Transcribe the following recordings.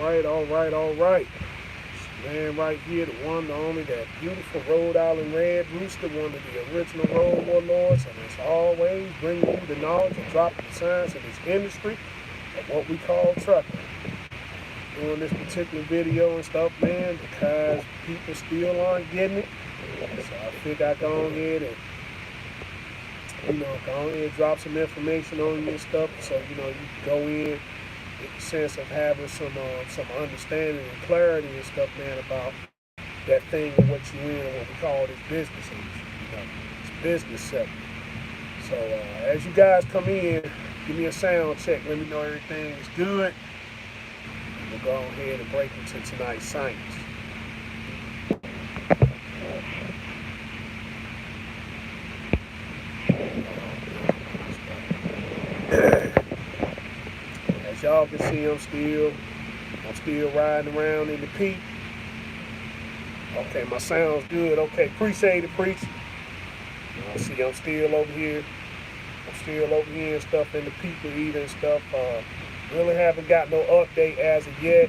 All right. Man right here, the one, the only, that beautiful Rhode Island Red Rooster, one of the original road warlords, and as always, bringing you the knowledge and dropping the science of this industry of what we call trucking. Doing this particular video and stuff, man, because people still aren't getting it. So I figured I'd go ahead and, go ahead and drop some information on you and stuff, so, you can go in, get the sense of having some understanding and clarity and stuff, man, about that thing of what you in and what we call this business industry, it's business sector. So as you guys come in, give me a sound check. Let me know everything is good. And we'll go ahead and break into tonight's science. As y'all can see, I'm still riding around in the peak. Okay, my sound's good. Okay, appreciate it, preach. See, I'm still over here. And stuff in the people eating and stuff. Really haven't got no update as of yet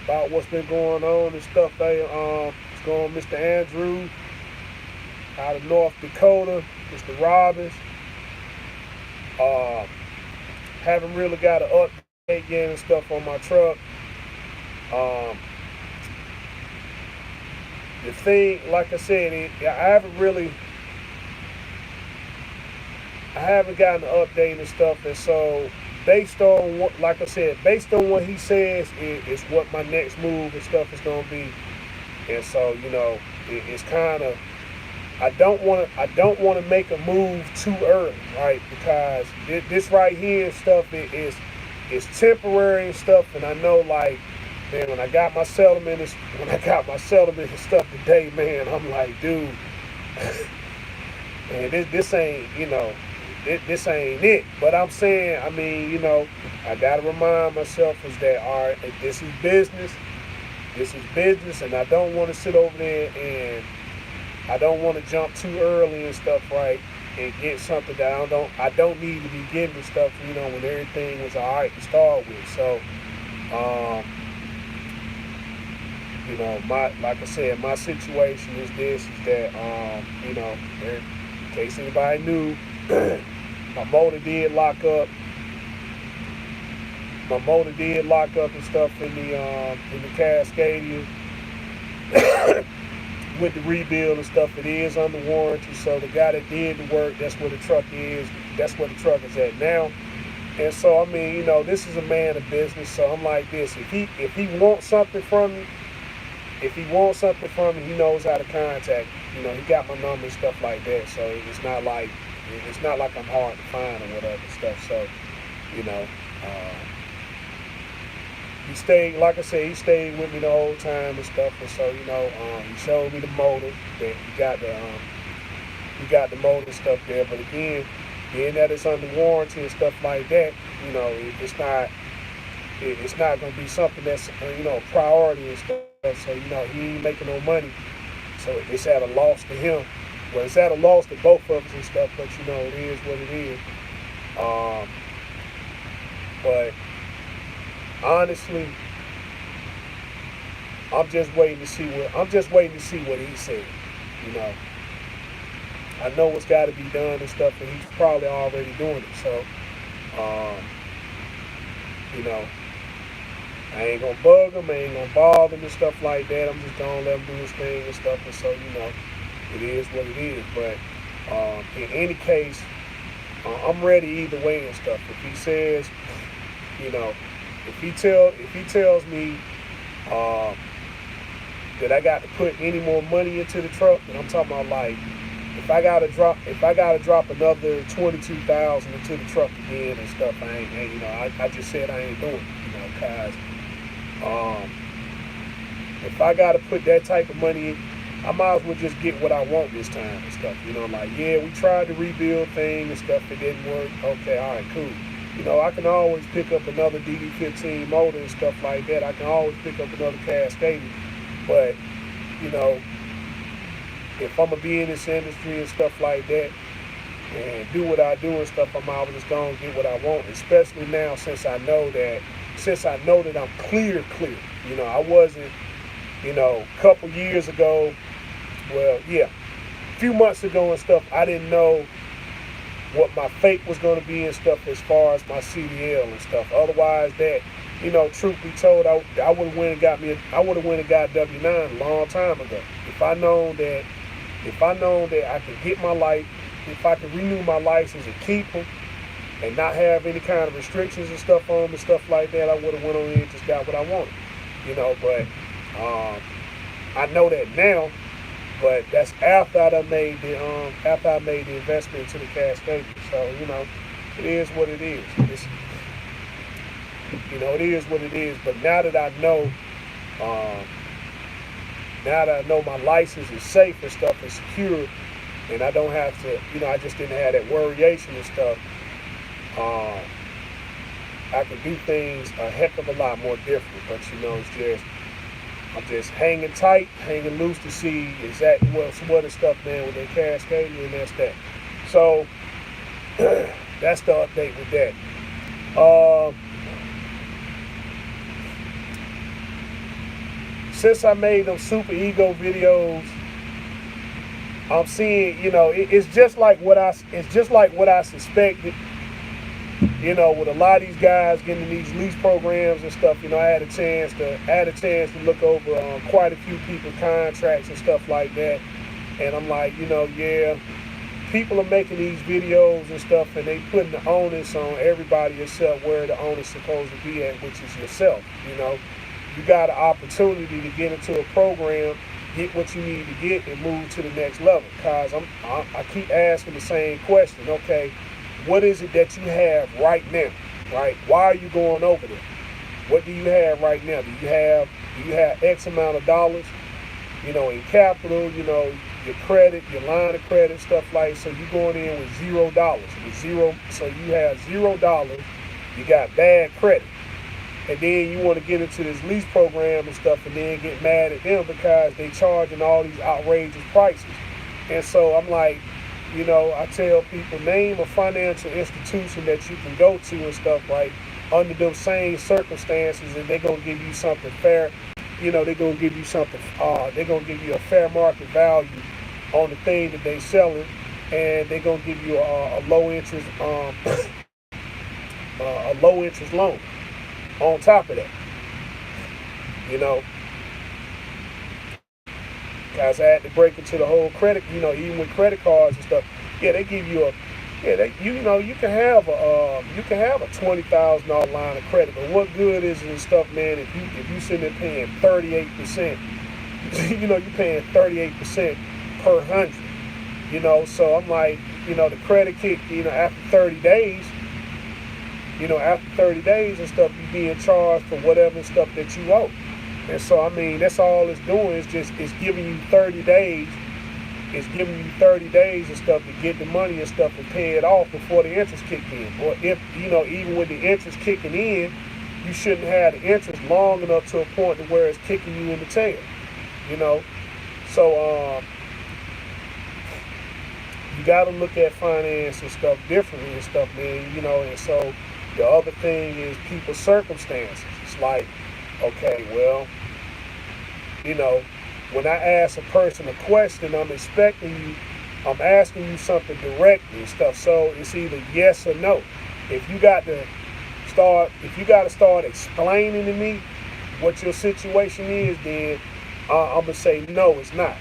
about what's been going on and stuff. It's going Mr. Andrew out of North Dakota, Mr. Robbins. Haven't really got an update yet and stuff on my truck. The thing, like I said, I haven't gotten an update and stuff, and so based on what he says is what my next move and stuff is gonna be. And so, it's kind of, I don't want to make a move too early, right? Because this right here stuff is temporary and stuff, and I know, like, man, when I got my settlement and stuff today, man, I'm like, dude, man, this ain't, this ain't it. But I'm saying, I gotta remind myself is that, all right, this is business, and I don't want to sit over there and I don't want to jump too early and stuff, right, and get something that I don't need to be getting stuff, when everything was all right to start with. So, like I said, my situation is that, in case anybody knew, my motor did lock up. And stuff in the Cascadia. With the rebuild and stuff, it is under warranty. So the guy that did the work, that's where the truck is. That's where the truck is at now. And so, this is a man of business. So I'm like this: if he wants something from me, he knows how to contact me. He got my number and stuff like that. So it's not like I'm hard to find or whatever stuff. So, he stayed, like I said, he stayed with me the whole time and stuff. And so, he showed me the motor that he got the motor and stuff there. But again, being that it's under warranty and stuff like that, it's not going to be something that's, priority and stuff. So, he ain't making no money. So it's at a loss to him. Well, it's at a loss to both of us and stuff, but, it is what it is. But honestly, I'm just waiting to see what he said. I know what's got to be done and stuff, and he's probably already doing it. So, I ain't gonna bug him, I ain't gonna bother him and stuff like that. I'm just gonna let him do his thing and stuff. And so, it is what it is. But in any case, I'm ready either way and stuff. If he says, if he tells me that I got to put any more money into the truck, then I'm talking about, like, if I gotta drop another $22,000 into the truck again and stuff, I just said I ain't doing it, cause if I gotta put that type of money in, I might as well just get what I want this time and stuff. Like, yeah, we tried the rebuild thing and stuff, it didn't work. Okay, all right, cool. I can always pick up another DD15 motor and stuff like that. I can always pick up another Cascadia. But, if I'm going to be in this industry and stuff like that and do what I do and stuff, I'm always just going to get what I want, especially now since I know that since I know that I'm clear. You know, I wasn't, you know, a couple years ago, well, yeah, a few months ago and stuff, I didn't know what my fate was going to be and stuff as far as my CDL and stuff. Otherwise, that, you know, truth be told, I would have went and got I would have went and got W-9 a long time ago. If I known that I could get my life, if I could renew my license and keep them and not have any kind of restrictions and stuff on them and stuff like that, I would have went on in and just got what I wanted, you know. But I know that now. But that's after I made the investment into the Cascadia. So, you know, it is what it is. It is what it is. But now that I know, my license is safe and stuff and secure, and I don't have to, you know, I just didn't have that worryation and stuff. I can do things a heck of a lot more different. But you know, I'm just hanging tight, hanging loose to see exactly what is stuff, man, with that Cascadia, and that's that. So that's the update with that. Since I made them super ego videos, I'm seeing, you know, it's just like what I suspected. You know, with a lot of these guys getting these lease programs and stuff, you know, I had a chance to look over quite a few people's contracts and stuff like that. And I'm like, you know, yeah, people are making these videos and stuff, and they putting the onus on everybody except where the onus is supposed to be at, which is yourself. You know, you got an opportunity to get into a program, get what you need to get, and move to the next level. Cause I keep asking the same question. Okay, what is it that you have right now, right? Why are you going over there? What do you have right now? Do you have X amount of dollars, you know, in capital, you know, your credit, your line of credit, stuff like, so you going in with $0, so you have $0, you got bad credit. And then you want to get into this lease program and stuff and then get mad at them because they charging all these outrageous prices. And so I'm like, you know, I tell people, name a financial institution that you can go to and stuff, right, under those same circumstances, and they're going to give you something fair. You know, they're going to give you something, they're going to give you a fair market value on the thing that they're selling, and they're going to give you a low interest, a low interest loan on top of that, you know. Guys, I had to break into the whole credit, you know, even with credit cards and stuff. Yeah, they give you you know, you can have a $20,000 line of credit, but what good is it and stuff, man? If you sitting there paying 38%, you know, you're paying 38% per 100, you know. So I'm like, you know, the credit kick, you know, after 30 days, and stuff, you being charged for whatever stuff that you owe. And so, I mean, that's all it's doing is it's giving you 30 days. It's giving you 30 days and stuff to get the money and stuff and pay it off before the interest kicked in. Or if, you know, even with the interest kicking in, you shouldn't have the interest long enough to a point to where it's kicking you in the tail, you know. So, you got to look at finance and stuff differently and stuff, man, you know. And so the other thing is people's circumstances. It's like, okay, well, you know, when I ask a person a question, I'm asking you something directly and stuff. So it's either yes or no. If you got to start explaining to me what your situation is, then I'm gonna say no, it's not.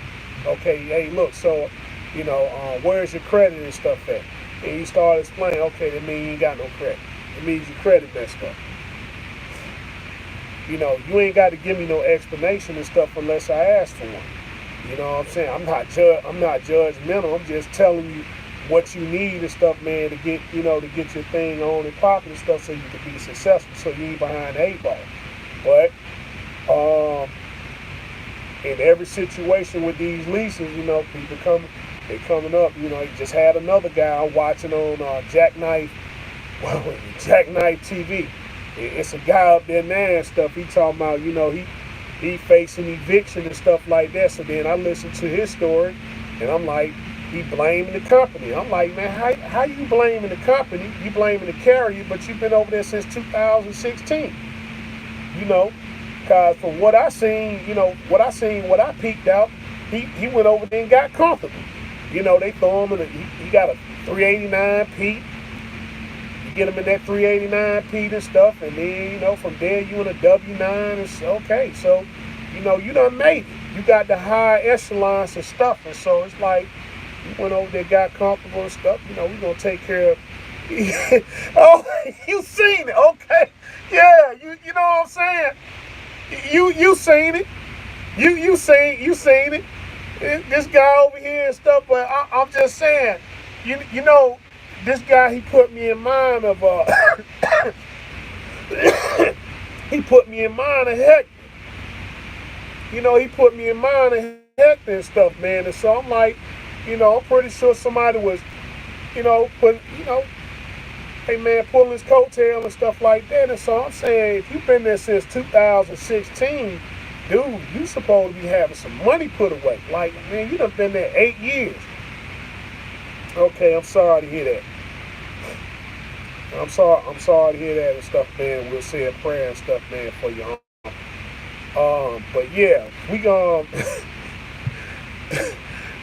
Okay, hey, look, so, you know, where's your credit and stuff at? And you start explaining, okay, that means you ain't got no credit. It means your credit messed up. You know, you ain't got to give me no explanation and stuff unless I ask for one. You know what I'm saying? I'm not judgmental. I'm just telling you what you need and stuff, man, to get your thing on and popping and stuff so you can be successful, so you ain't behind the 8 ball. But in every situation with these leases, you know, people coming up. You know, you just had another guy I'm watching on Jackknife TV. It's a guy up there now and stuff. He talking about, you know, he facing eviction and stuff like that. So then I listened to his story, and I'm like, he blaming the company. I'm like, man, how you blaming the company? You blaming the carrier, but you've been over there since 2016. you know, cause from what I seen, what I peeked out, he went over there and got comfortable. They throw him he got a 389 Pete. You get him in that 389 Pete and stuff, and then, from there you in a W9 and okay, so, you done made it. You got the high echelons and stuff, and so it's like, you went over there, got comfortable and stuff, we gonna take care of. Oh, you seen it, okay. Yeah, you know what I'm saying? You seen it. You seen it. This guy over here and stuff, but I'm just saying, this guy, he put me in mind of he put me in mind of Hector. He put me in mind of Hector and stuff, man. And so I'm like, I'm pretty sure somebody was, put, hey man, pulling his coattail and stuff like that. And so I'm saying, if you've been there since 2016, dude, you supposed to be having some money put away. Like, man, you done been there 8 years. Okay, I'm sorry to hear that. I'm sorry to hear that and stuff, man. We'll say a prayer and stuff, man, for you. But yeah, we gonna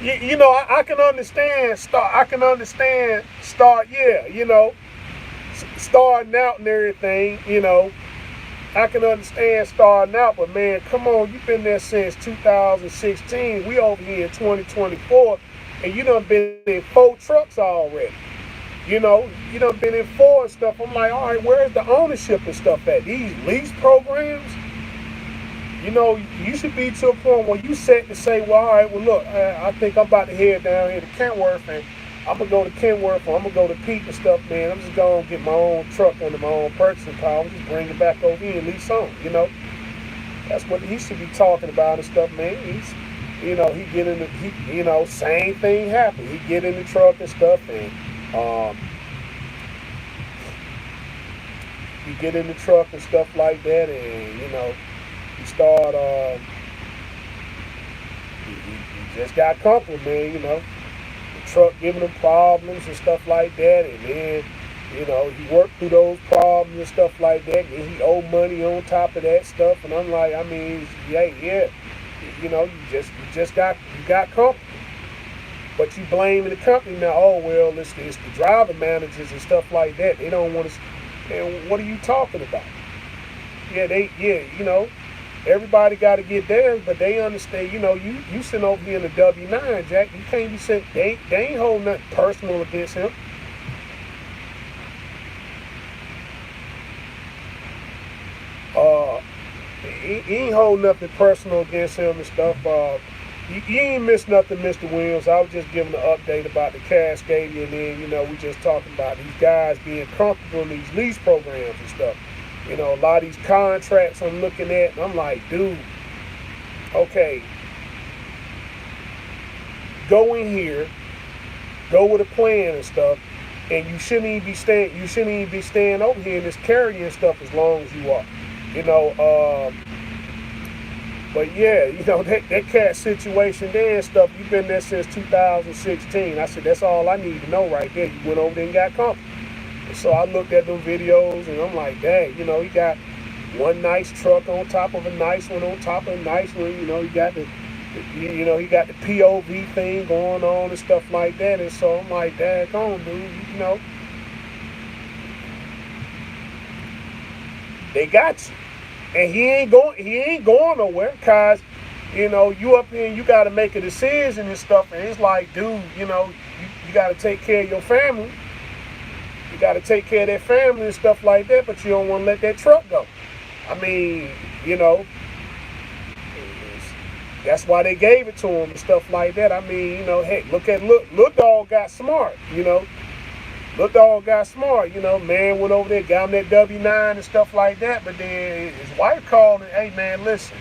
I can understand starting out and everything, I can understand starting out, but man, come on, you've been there since 2016. We over here in 2024, and you done been in 4 trucks already. You done been in 4 and stuff. I'm like, all right, where's the ownership and stuff at? These lease programs? You should be to a point where you set to say, well, all right, well, look, I think I'm about to head down here to Kentworth, and I'm going to go to Kentworth, or I'm going to go to Pete and stuff, man. I'm just going to get my own truck under my own purchasing power and just bring it back over here and lease on, That's what he should be talking about and stuff, man. He get in the, same thing happened. He get in the truck and stuff, and he get in the truck and stuff like that, and, he start, he just got comfortable, man, the truck giving him problems and stuff like that, and then, he worked through those problems and stuff like that, and he owed money on top of that stuff, and I'm like, yeah, you got comfortable, but you blaming the company now. Oh well, it's the driver managers and stuff like that. They don't want to. And what are you talking about? Everybody got to get theirs, but they understand, you sitting over here in the W9, Jack, you can't be sitting, they ain't holding nothing personal against him. He ain't holding nothing personal against him and stuff. He ain't missed nothing, Mr. Williams. I was just giving an update about the Cascadia, and then, we just talking about these guys being comfortable in these lease programs and stuff. A lot of these contracts I'm looking at, and I'm like, dude, okay, go in here, go with a plan and stuff, and you shouldn't even be staying over here in this carrying stuff as long as you are. But yeah, that cat situation there and stuff, you've been there since 2016. I said, that's all I need to know right there. You went over there and got comfortable. And so I looked at them videos and I'm like, dang, he got one nice truck on top of a nice one on top of a nice one. He got he got the POV thing going on and stuff like that. And so I'm like, daggone, dude, they got you. And he ain't going nowhere, cause you up here and you gotta make a decision and stuff, and it's like, dude, you gotta take care of your family. You gotta take care of that family and stuff like that, but you don't wanna let that truck go. I mean, that's why they gave it to him and stuff like that. I mean, hey, look dog got smart, Look dog got smart, man went over there, got him that W9 and stuff like that, but then his wife called and, hey man, listen,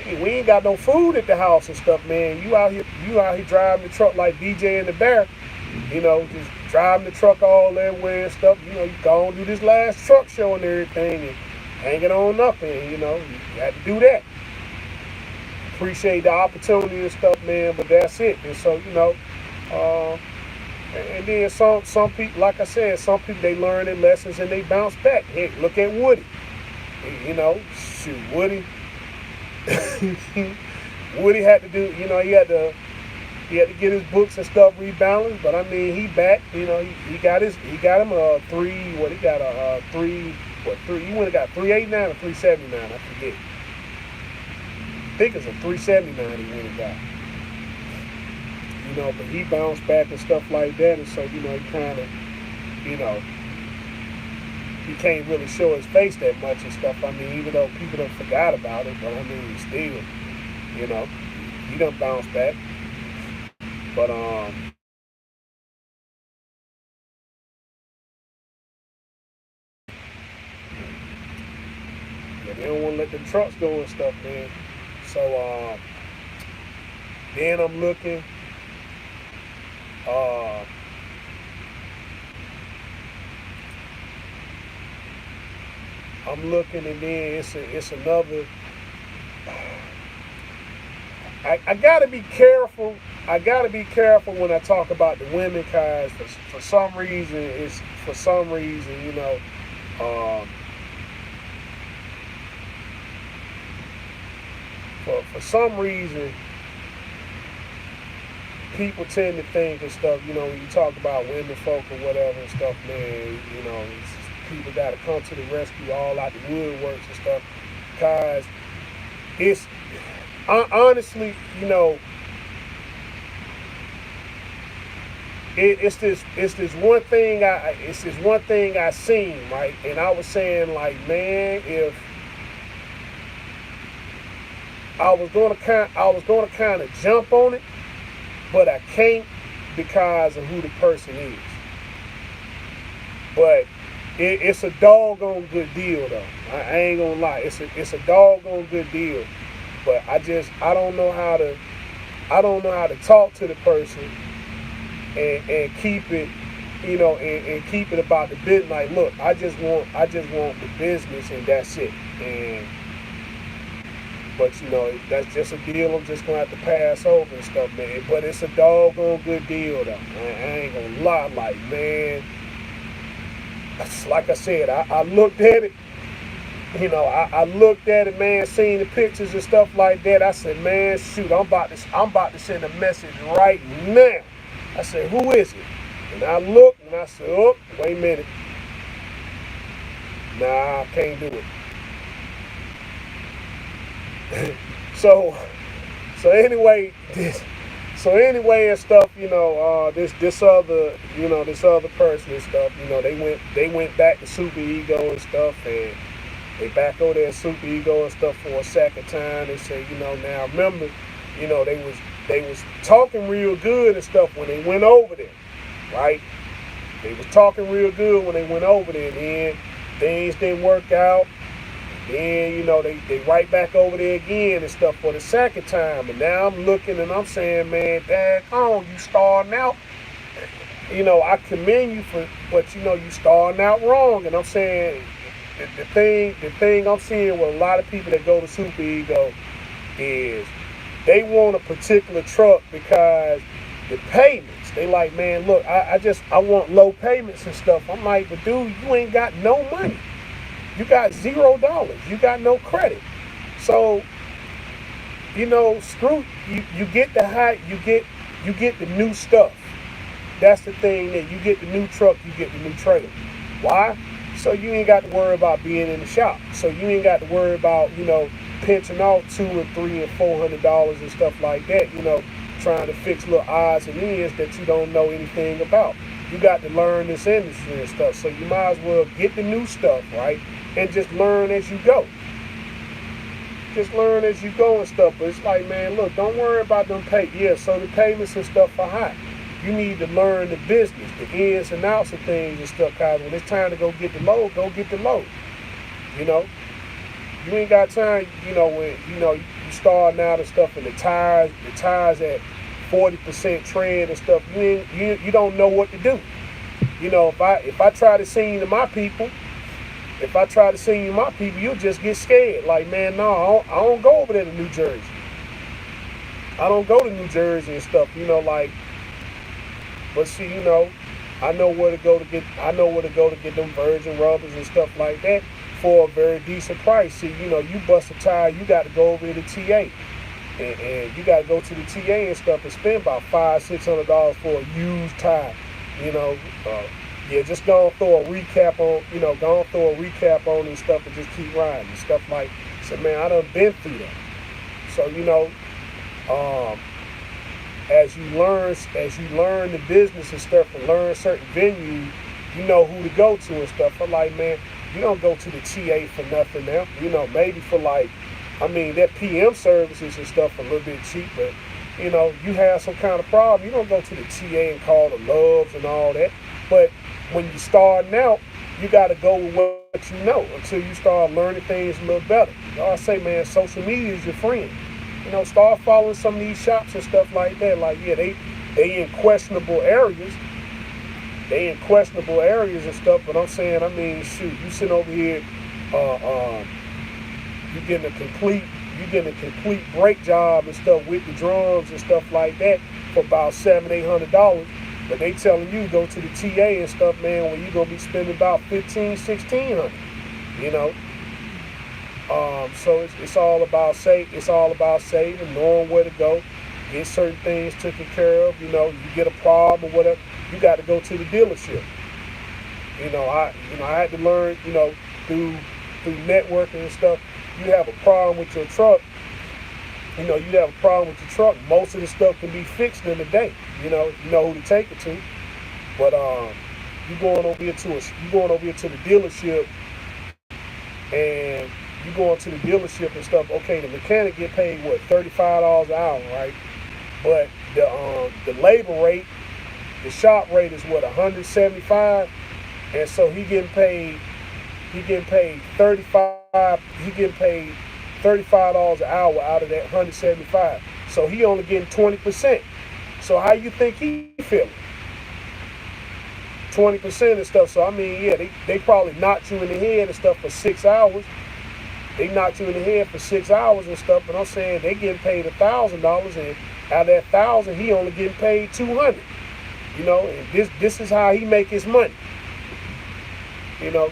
we ain't got no food at the house and stuff, man. You out here driving the truck like DJ and the Bear, just driving the truck all that way and stuff, you go and do this last truck show and everything and hang it on up, and you got to do that. Appreciate the opportunity and stuff, man, but that's it. And so, and then some people, like I said, some people, they learn their lessons and they bounce back. Hey, look at Woody. You know, shoot, Woody. Woody had to do, he had to get his books and stuff rebalanced. But I mean, he back. You know, he got him a three. What he got a three? What three? He went and got 389 or 379. I forget. I think it's a 379 he went and got. You know, but he bounced back and stuff like that, and so he kind of, you know, he can't really show his face that much and stuff. I mean, even though people done forgot about it, but I mean, still, you know, he done bounced back. But yeah, they don't want to let the trucks go and stuff, man. So then I'm looking. Uh, I'm looking, and then it's another. I gotta be careful. I gotta be careful when I talk about the women, cause for some reason, um, for some reason, people tend to think and stuff. You know, when you talk about women folk or whatever and stuff, man, you know, people gotta come to the rescue all out the woodworks and stuff, cause it's honestly, you know. It's this one thing I seen, right, and I was saying, like, man, if I was gonna kind of jump on it, but I can't because of who the person is. But it's a doggone good deal, though. I ain't gonna lie, it's a doggone good deal. But I don't know how to talk to the person and keep it, and keep it about the business. Like, look, I just want the business, and that's it. But that's just a deal I'm just gonna have to pass over and stuff, man. But it's a doggone good deal, though. I ain't gonna lie, like, man. Like I said, I looked at it. I looked at it, man, seen the pictures and stuff like that. I said, man, shoot, I'm about to send a message right now. I said, who is it? And I looked and I said, oh, wait a minute. Nah, I can't do it. so anyway, and stuff, this other person and stuff, they went back to Super Ego and stuff, and they back over there at Super Ego and stuff for a second time. They say, now remember, they was talking real good and stuff when they went over there, right? They was talking real good when they went over there, and then things didn't work out. Then, they right back over there again and stuff for the second time. And now I'm looking and I'm saying, man, daggone, you starting out. I commend you but you starting out wrong. And I'm saying, the thing I'm seeing with a lot of people that go to Super Ego is they want a particular truck because the payments. They like, man, look, I want low payments and stuff. I'm like, but dude, you ain't got no money. You got $0. You got no credit. So, screw you get the high, you get the new stuff. That's the thing, that you get the new truck, you get the new trailer. Why? So you ain't got to worry about being in the shop. So you ain't got to worry about, pinching out $200 and $300 and $400 and stuff like that, trying to fix little odds and ends that you don't know anything about. You got to learn this industry and stuff. So you might as well get the new stuff, right? And just learn as you go. Just learn as you go and stuff. But it's like, man, look, don't worry about them so the payments and stuff are high. You need to learn the business, the ins and outs of things and stuff, guys. When it's time to go get the load, go get the load. You ain't got time, when, you starting out and stuff, and the tires at 40% tread and stuff, you don't know what to do. If I try to send you to my people, you'll just get scared. Like, man, no, I don't go over there to New Jersey. I don't go to New Jersey and stuff, but see, I know where to go to get them virgin rubbers and stuff like that for a very decent price. See, you bust a tire, you got to go over to the TA. And you got to go to the TA and stuff and spend about $500-$600 for a used tire. You know, yeah, just go and throw a recap on, go and throw a recap on and stuff and just keep riding and stuff like. So man, I done been through that. So um, as you learn the business and stuff and learn certain venues, you know who to go to and stuff. I'm like, man, you don't go to the TA for nothing now. Maybe for that PM services and stuff a little bit cheap, but you have some kind of problem, you don't go to the TA and call the Loves and all that. But when you're starting out, you got to go with what you know until you start learning things a little better. I say, man, social media is your friend. Start following some of these shops and stuff like that. Like, yeah, they in questionable areas. They in questionable areas and stuff. But I'm saying, shoot, you sitting over here, you getting a complete brake job and stuff with the drums and stuff like that for about $700-$800. But they telling you go to the TA and stuff, man, where you gonna be spending about $1,500-$1,600. So it's all about saving, knowing where to go, get certain things taken care of. You get a problem or whatever, you got to go to the dealership. I had to learn, through networking and stuff. You have a problem with your truck. Most of the stuff can be fixed in a day. You know who to take it to. But you going over here to the dealership, and you going to the dealership and stuff. Okay, the mechanic get paid what, $35 an hour, right? But the labor rate, the shop rate is what, $175, and so he getting paid 35. He getting paid $35 an hour out of that 175. So he only getting 20%. So how you think he feeling? 20% and stuff. So they probably knocked you in the head and stuff for 6 hours. They knocked you in the head for 6 hours and stuff. But I'm saying they getting paid $1,000, and out of that 1,000, he only getting paid $200. And this is how he make his money.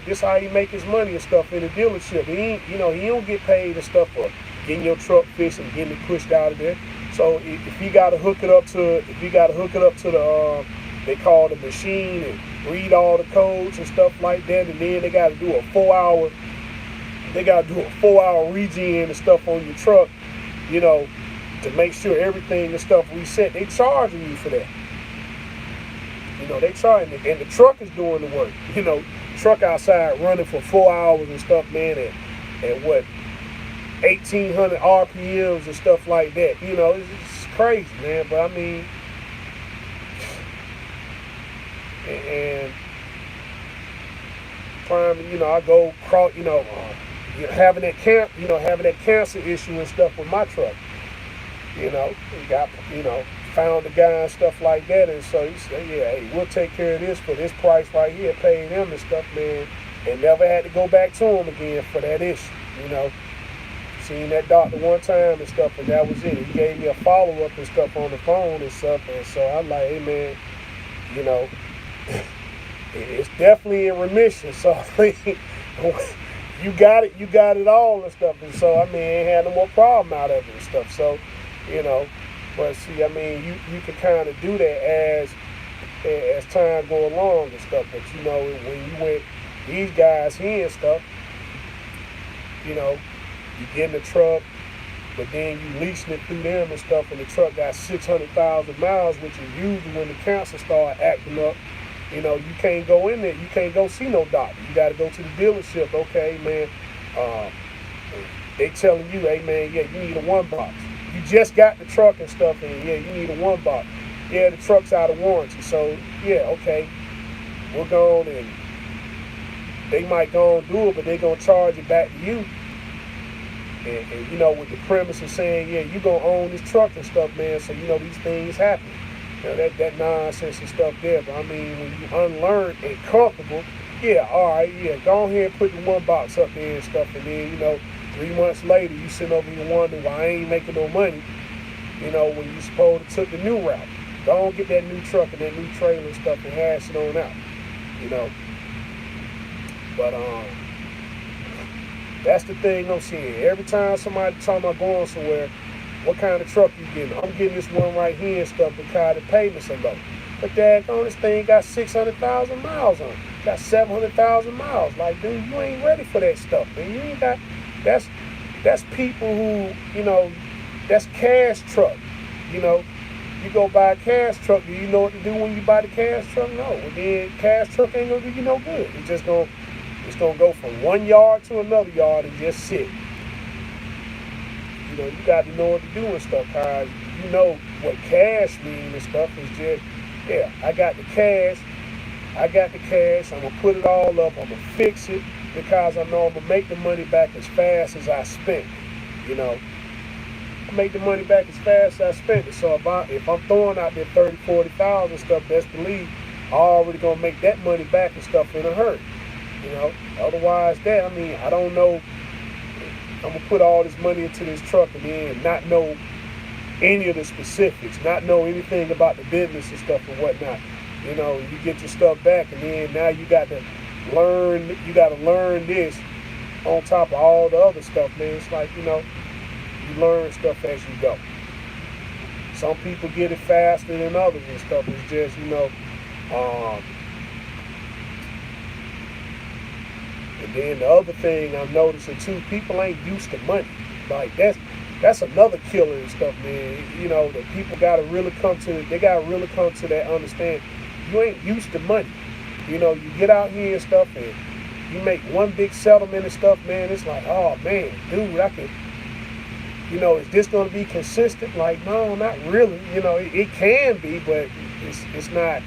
This how he make his money and stuff in the dealership. He don't get paid and stuff for getting your truck fixed and getting it pushed out of there. So if you got to hook it up to the they call the machine and read all the codes and stuff like that, and then they got to do a 4-hour regen and stuff on your truck, to make sure everything and stuff reset. They charging you for that. They charging it, and the truck is doing the work. Truck outside running for 4 hours and stuff, man, at what, 1,800 RPMs and stuff like that. It's crazy, man. But and prime, I go cross, having that cancer issue and stuff with my truck. Found the guy and stuff like that, and so he said, yeah, hey, we'll take care of this for this price right here, paying them and stuff, man, and never had to go back to him again for that issue. Seen that doctor one time and stuff, and that was it. He gave me a follow-up and stuff on the phone and stuff, and so I'm like, hey, man, it's definitely in remission. So you got it all and stuff, and so ain't had no more problem out of it and stuff. So but see, you can kind of do that as time go along and stuff. But when you went these guys here and stuff, you get in the truck, but then you leasing it through them and stuff, and the truck got 600,000 miles, which is usually when the cancer start acting up. You can't go in there. You can't go see no doctor. You got to go to the dealership. Okay, man. They telling you, hey, man, yeah, you need a one box. You just got the truck and stuff, and yeah, you need a one box. Yeah, the truck's out of warranty. So yeah, okay, we're going, and they might go and do it, but they're gonna charge it back to you. And with the premise of saying, yeah, you're gonna own this truck and stuff, man. So these things happen. That nonsense and stuff there. But when you unlearned and comfortable, yeah, all right, yeah, go ahead and put the one box up there and stuff, and then 3 months later, you sitting over here wondering why I ain't making no money, when you supposed to took the new route. Go on, get that new truck and that new trailer and stuff and hash it on out, But That's the thing I'm seeing. Every time somebody talking about going somewhere, what kind of truck you getting? I'm getting this one right here and stuff because the payments are low. But daggone, this thing got 600,000 miles on it. Got 700,000 miles. Like, dude, you ain't ready for that stuff, man. You ain't got. That's people who, that's cash truck. You know, you go buy a cash truck. Do you know what to do when you buy the cash truck? No. Well, then cash truck ain't gonna do you no good. It's gonna go from one yard to another yard and just sit. You got to know what to do and stuff, cause you know what cash means and stuff is just, yeah, I got the cash, I'm gonna put it all up, I'm gonna fix it, because I know I'm gonna make the money back as fast as I spent it, I make the money back as fast as I spent it, so if I'm throwing out there 30, 40,000 stuff, best believe I already gonna make that money back and stuff in a hurry, otherwise I don't know. I'm going to put all this money into this truck and then not know any of the specifics, not know anything about the business and stuff and whatnot. You get your stuff back and then now you got to learn this on top of all the other stuff, man. It's like, you learn stuff as you go. Some people get it faster than others and stuff. It's just, and then the other thing I'm noticing too, people ain't used to money. Like that's another killer and stuff, man. That people gotta really come to that understand. You ain't used to money. You get out here and stuff and you make one big settlement and stuff, man. It's like, oh man, dude, I can. Is this gonna be consistent? Like, no, not really. It can be, but it's not.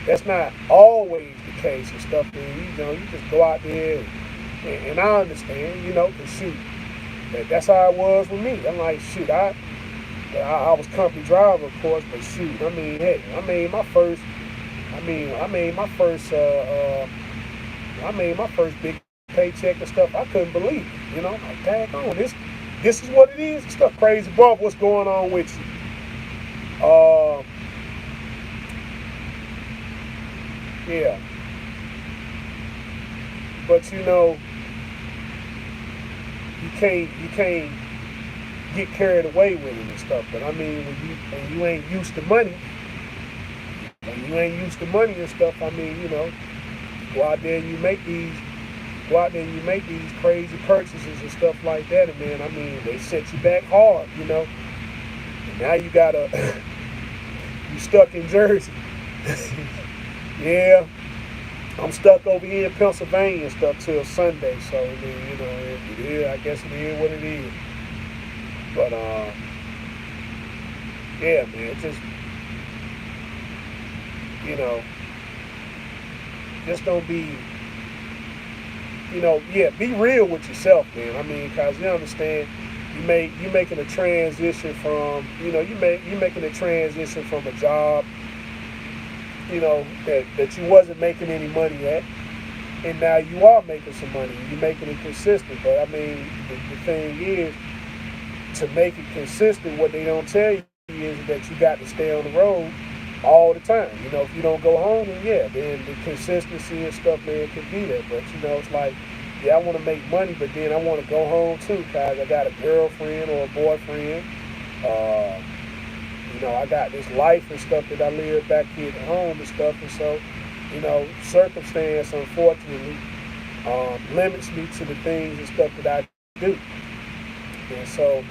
That's not always the case and stuff. And, you just go out there and I understand, cause shoot, that's how it was with me. I'm like, shoot, I was company driver, of course, but shoot, hey, I made my first big paycheck and stuff. I couldn't believe it, like, daggone, this is what it is and stuff. Crazy Bob, what's going on with you? Yeah. But you can't get carried away with it and stuff. But when you ain't used to money, and stuff, go out there and you make these crazy purchases and stuff like that, and man, they set you back hard, And now you gotta you stuck in Jersey. Yeah, I'm stuck over here in Pennsylvania and stuff till Sunday. So I guess it is what it is. But yeah, man, just just don't be, be real with yourself, man. Cause you understand, you making a transition from, you making a transition from a job. That you wasn't making any money at, and now you are making some money. You're making it consistent. But the thing is, to make it consistent, what they don't tell you is that you got to stay on the road all the time. If you don't go home, then the consistency and stuff, man, can be there. But it's like, yeah, I want to make money, but then I want to go home too, cause I got a girlfriend or a boyfriend. I got this life and stuff that I live back here at home and stuff, and so, circumstance, unfortunately, limits me to the things and stuff that I do. And so,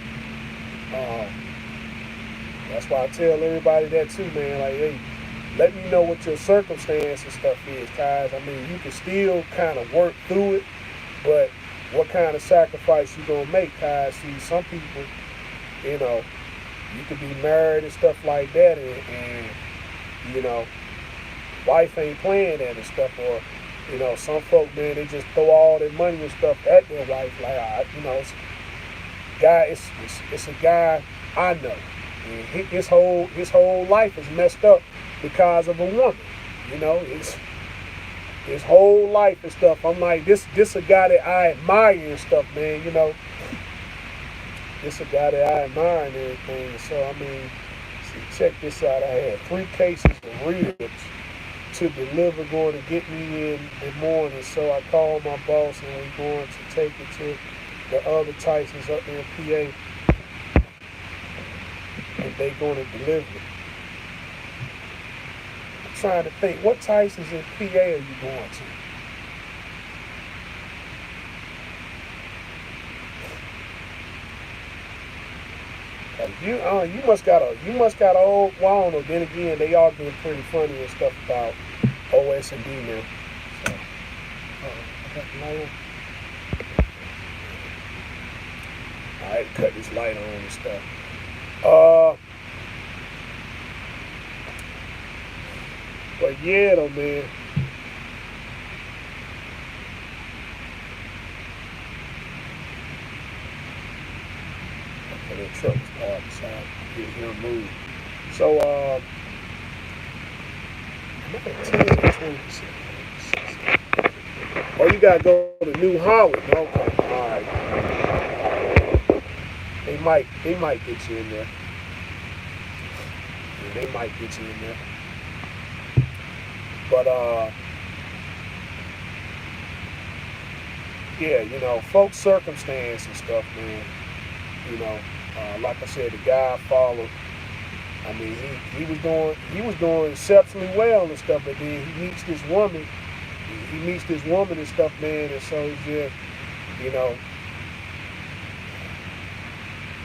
that's why I tell everybody that too, man. Like, hey, let me know what your circumstance and stuff is, guys. You can still kind of work through it, but what kind of sacrifice you gonna make, guys? See, some people, you could be married and stuff like that, and wife ain't playing that and stuff, or some folk, man, they just throw all their money and stuff at their wife. Like, it's a guy I know, and his whole life is messed up because of a woman. It's his whole life and stuff. I'm like, this a guy that I admire and stuff, man. This a guy that I admire and everything. So, see, check this out. I had 3 cases of ribs, to deliver, going to get me in the morning. So I called my boss and we're going to take it to the other Tysons up there in PA, and they going to deliver it. I'm trying to think, what Tysons in PA are you going to? You must got a old, well, I don't know. Then again, they all been pretty funny and stuff about OS and D now. So, I got the light on. I had to cut this light on and stuff. But yeah, though, man. Okay, that truck was parked beside. He don't move. So, I'm at 10 or 20%. Oh, you gotta go to New Holland. Okay, all right. They might get you in there. Yeah, they might get you in there. But yeah, folks' circumstance and stuff, man. Like I said, the guy followed. I mean, he was doing exceptionally well and stuff, but then he meets this woman. He meets this woman and stuff, man, and so it's just, you know,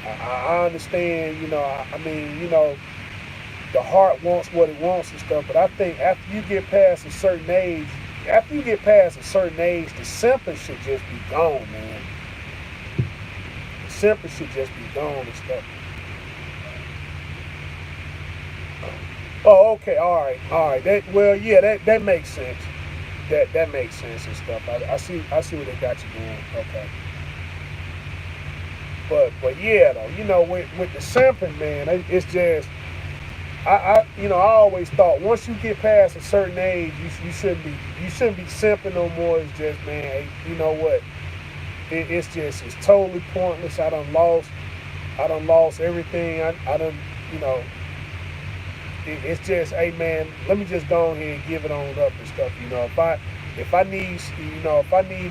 I understand, I mean, the heart wants what it wants and stuff, but I think after you get past a certain age, the simping should just be gone, man. The simping should just be gone and stuff. Oh, okay, all right. That makes sense. That makes sense and stuff. I see what they got you doing. Okay. But yeah, though, with the simping, man, it's just I always thought once you get past a certain age, you shouldn't be simping no more. It's just, man, hey, you know what? It's totally pointless. I done lost everything. I done, it's just, hey, man, let me just go ahead and give it on up and stuff. If I need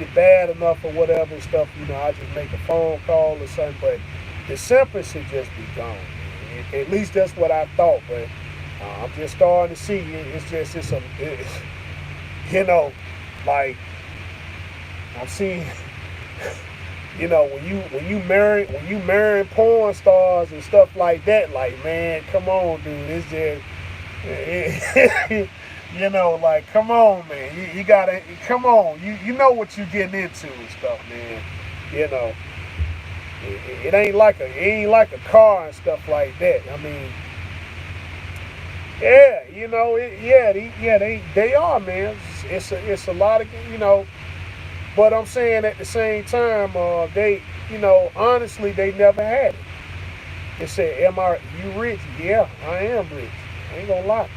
it bad enough or whatever and stuff, I just make a phone call or something. But the simping should just be gone. At least that's what I thought. But I'm just starting to see like I'm seeing. When you marry porn stars and stuff like that, like, man, come on, dude, it's just, like, come on, man, you gotta, come on, you know what you getting into and stuff, man, it ain't like a car and stuff like that. I mean, they are, man. It's a lot of. But I'm saying at the same time, honestly, they never had it. They said, you rich? Yeah, I am rich. I ain't gonna lie.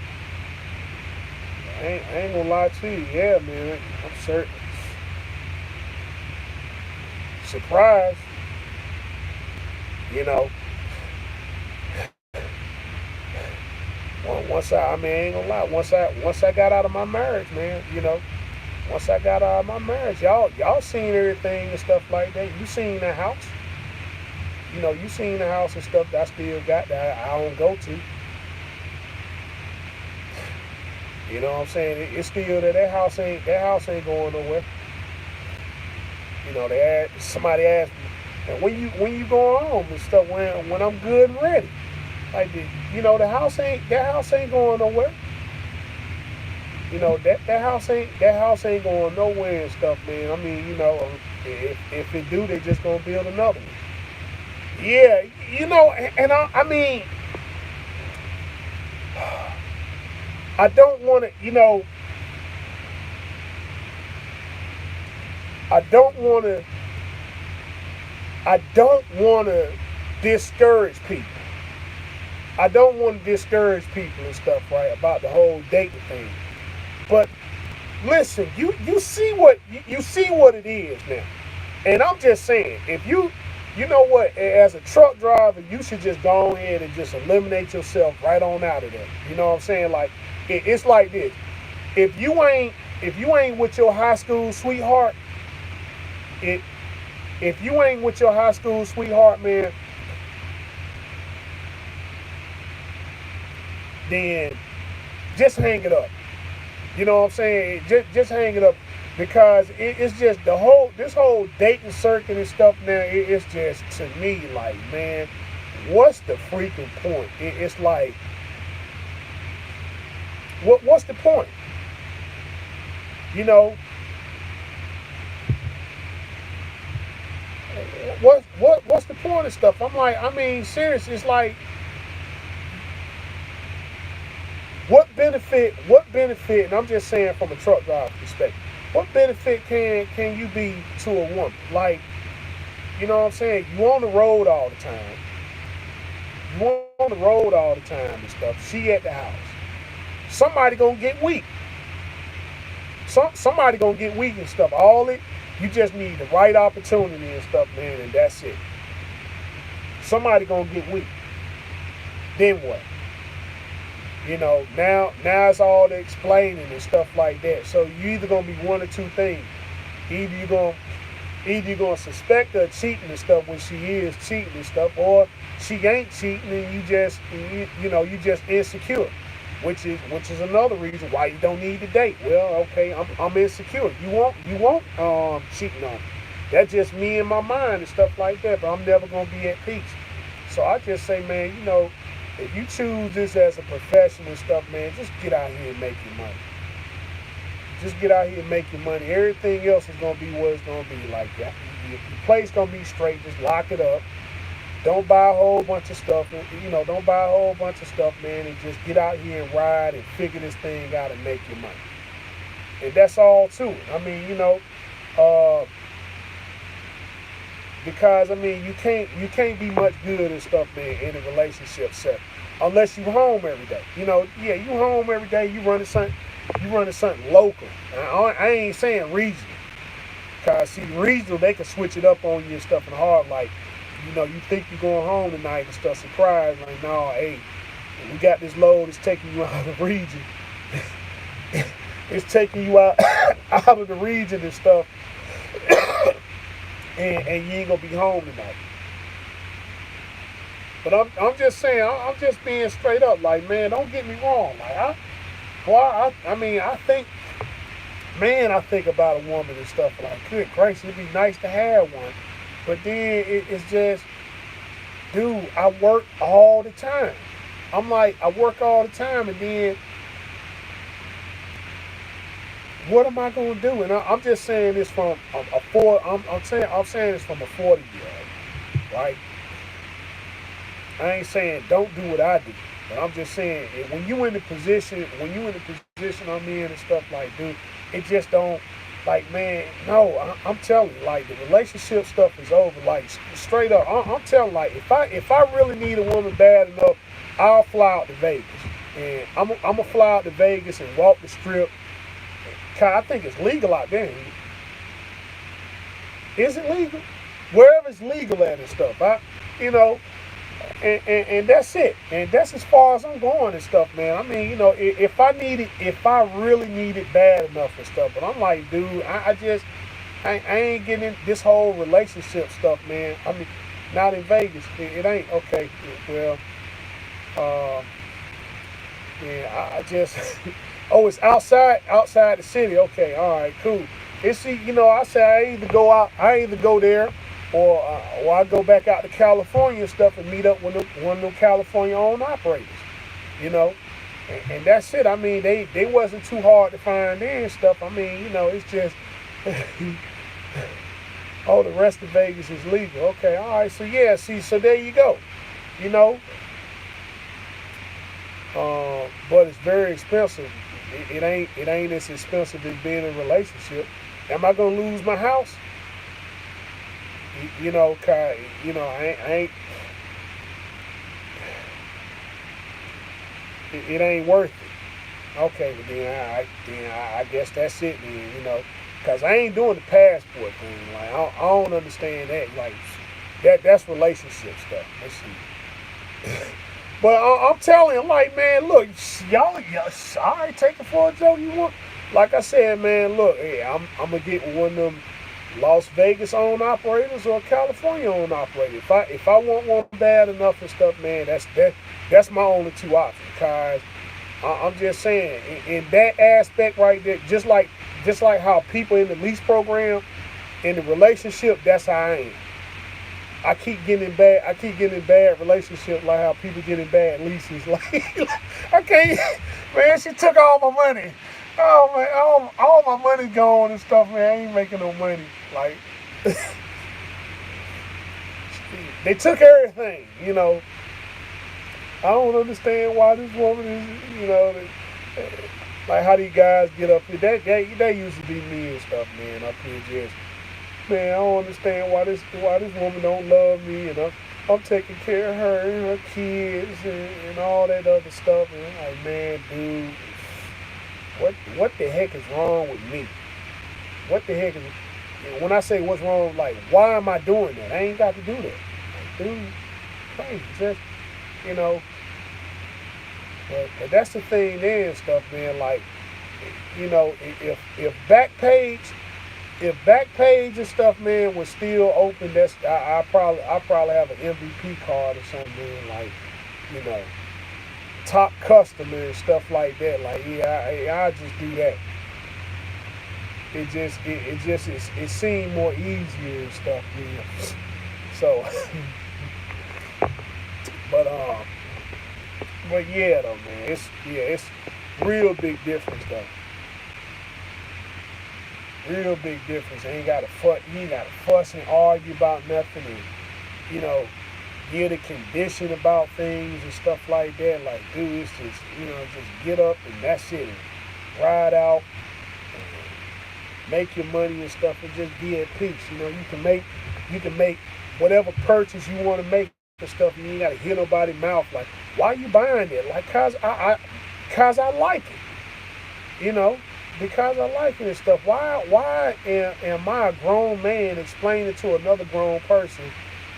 I ain't gonna lie to you. Yeah, man, I'm certain. Surprised, I ain't gonna lie. Once I got out of my marriage, man, once I got out of my marriage, y'all seen everything and stuff like that. You seen the house. You seen the house and stuff that I still got that I don't go to. You know what I'm saying? It's still there. That house ain't going nowhere. Somebody asked me, and when you going home and stuff, when I'm good and ready. Like the house ain't going nowhere. That house ain't going nowhere and stuff, man. I mean, if it do, they just gonna build another one. Yeah, and I mean, I don't want to, I don't want to discourage people. I don't want to discourage people and stuff, right, about the whole dating thing. But listen, you see what it is now, and I'm just saying, if you know what, as a truck driver, you should just go ahead and just eliminate yourself right on out of there. You know what I'm saying? Like it's like this. if you ain't with your high school sweetheart, it if you ain't with your high school sweetheart, man, then just hang it up. You know what I'm saying? Just hang it up because it's just this whole dating circuit and stuff now. It's just to me like, man, what's the freaking point? It's like, what's the point? You know, what's the point of stuff? I'm like, I mean, seriously, it's like, what benefit, and I'm just saying from a truck driver perspective, what benefit can you be to a woman? Like, you know what I'm saying? You on the road all the time. You on the road all the time and stuff. She at the house. Somebody gonna get weak. Somebody gonna get weak and stuff. You just need the right opportunity and stuff, man, and that's it. Somebody gonna get weak. Then what? You know, now it's all the explaining and stuff like that. So you either gonna be one or two things. Either you're gonna suspect her cheating and stuff when she is cheating and stuff, or she ain't cheating and you just insecure. Which is another reason why you don't need to date. Well, okay, I'm insecure. You won't cheating on me. That's just me in my mind and stuff like that. But I'm never gonna be at peace. So I just say, man, you know, if you choose this as a profession and stuff, man, just get out here and make your money. Just get out here and make your money. Everything else is gonna be what it's gonna be. Like that. Your place gonna be straight. Just lock it up. Don't buy a whole bunch of stuff. Don't buy a whole bunch of stuff, man, and just get out here and ride and figure this thing out and make your money. And that's all to it. I mean, because I mean, you can't be much good and stuff, man, in a relationship set unless you home every day. You home every day. You running something local. I ain't saying regional, cause see, regional they can switch it up on you and stuff and hard like. You think you're going home tonight and stuff, surprise, like, no, hey, we got this load, it's taking you out of the region. It's taking you out of the region and stuff, and you ain't gonna be home tonight. But I'm just saying, I'm just being straight up, like, man, don't get me wrong. Like, I think about a woman and stuff, like, good gracious, it'd be nice to have one. But then it's just, dude, I work all the time. I'm like, I work all the time, and then what am I gonna do? And I'm just saying this from I'm saying this from a 40-year-old, right? I ain't saying don't do what I do, but I'm just saying when you in the position I'm in and stuff, like, dude, it just don't. Like, man, no, I'm telling you, like, the relationship stuff is over. Like, straight up, I'm telling, like, if I really need a woman bad enough, I'll fly out to Vegas, and I'm gonna fly out to Vegas and walk the strip. I think it's legal out there. Is it legal? Wherever it's legal at and stuff, and that's it. And that's as far as I'm going and stuff, man. I mean, if I really need it bad enough and stuff, but I'm like, dude, I ain't getting in this whole relationship stuff, man. I mean, not in Vegas. It ain't okay. Well, yeah, I just, oh, it's outside the city. Okay, all right, cool. It's, I say I either go there, or I go back out to California and stuff and meet up with one of them California-owned operators, and that's it. I mean, they wasn't too hard to find there and stuff. I mean, it's just, oh, the rest of Vegas is legal. Okay, all right, so yeah, so there you go, but it's very expensive. It ain't as expensive as being in a relationship. Am I gonna lose my house? I ain't. It ain't worth it. Okay, but then I guess that's it. Then, because I ain't doing the passport thing. Like, I don't understand that. Like, that's relationship stuff. Let's see. But I'm telling him, like, man, look, y'all, all right, take it for a joke you want. Like I said, man, look, hey, I'm gonna get one of them Las Vegas owned operators or California owned operator. If I want one bad enough and stuff, man, that's my only two options. Cause I'm just saying, in that aspect right there, just like how people in the lease program in the relationship, that's how I am. I keep getting in bad relationships like how people get in bad leases. Like I can't, man. She took all my money. Oh man, all my money gone and stuff, man. I ain't making no money. Like they took everything. I don't understand why this woman is. Like how these guys get up here. That used to be me and stuff, man. Up here just. Man, I don't understand why this woman don't love me, and I'm taking care of her and her kids and all that other stuff. And I'm like, man, dude, what the heck is wrong with me? What the heck is when I say what's wrong, like why am I doing that? I ain't got to do that. Like, dude, crazy. Just you know, but that's the thing there and stuff, man. Like, if Backpage and stuff, man, was still open, I probably have an MVP card or something, man, like, you know, top customer and stuff like that. Like, yeah, I just do that. It seemed more easier and stuff, man. So, but yeah, though, man, it's real big difference though. Real big difference. You ain't gotta fuss and argue about nothing, and get a condition about things and stuff like that. Like, dude, it's just just get up and that's it. And ride out, and make your money and stuff, and just be at peace. You can make whatever purchase you want to make and stuff. And you ain't gotta hear nobody mouth like, why you buying it? Like, cause I like it. Because I like it and stuff. Why am I a grown man explaining to another grown person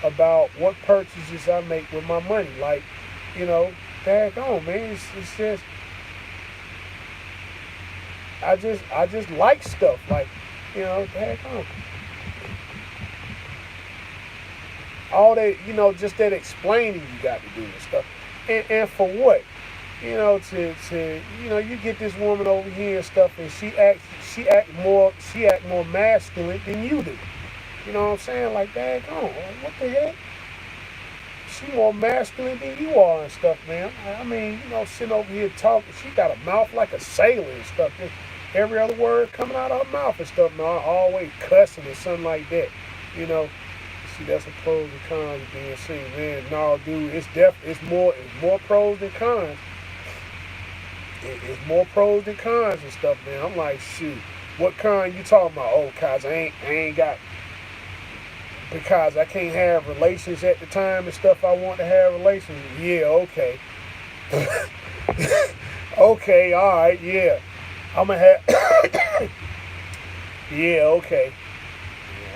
about what purchases I make with my money? Like, daggone, man. It's just I just like stuff. Like, daggone. All that, just that explaining you got to do and stuff. And for what? You get this woman over here and stuff, and she act more masculine than you do. You know what I'm saying? Like, daggone, what the heck? She more masculine than you are and stuff, man. I mean, sitting over here talking, she got a mouth like a sailor and stuff. Just every other word coming out of her mouth and stuff, man. Always cussing or something like that. See, that's the pros and cons of being single, man. No, dude, it's more pros than cons. It's more pros than cons and stuff, man. I'm like, shoot, what con you talking about? Oh, cause I ain't got, because I can't have relations at the time and stuff I want to have relations. Yeah, okay. Okay, all right, yeah. I'm gonna have, yeah, okay.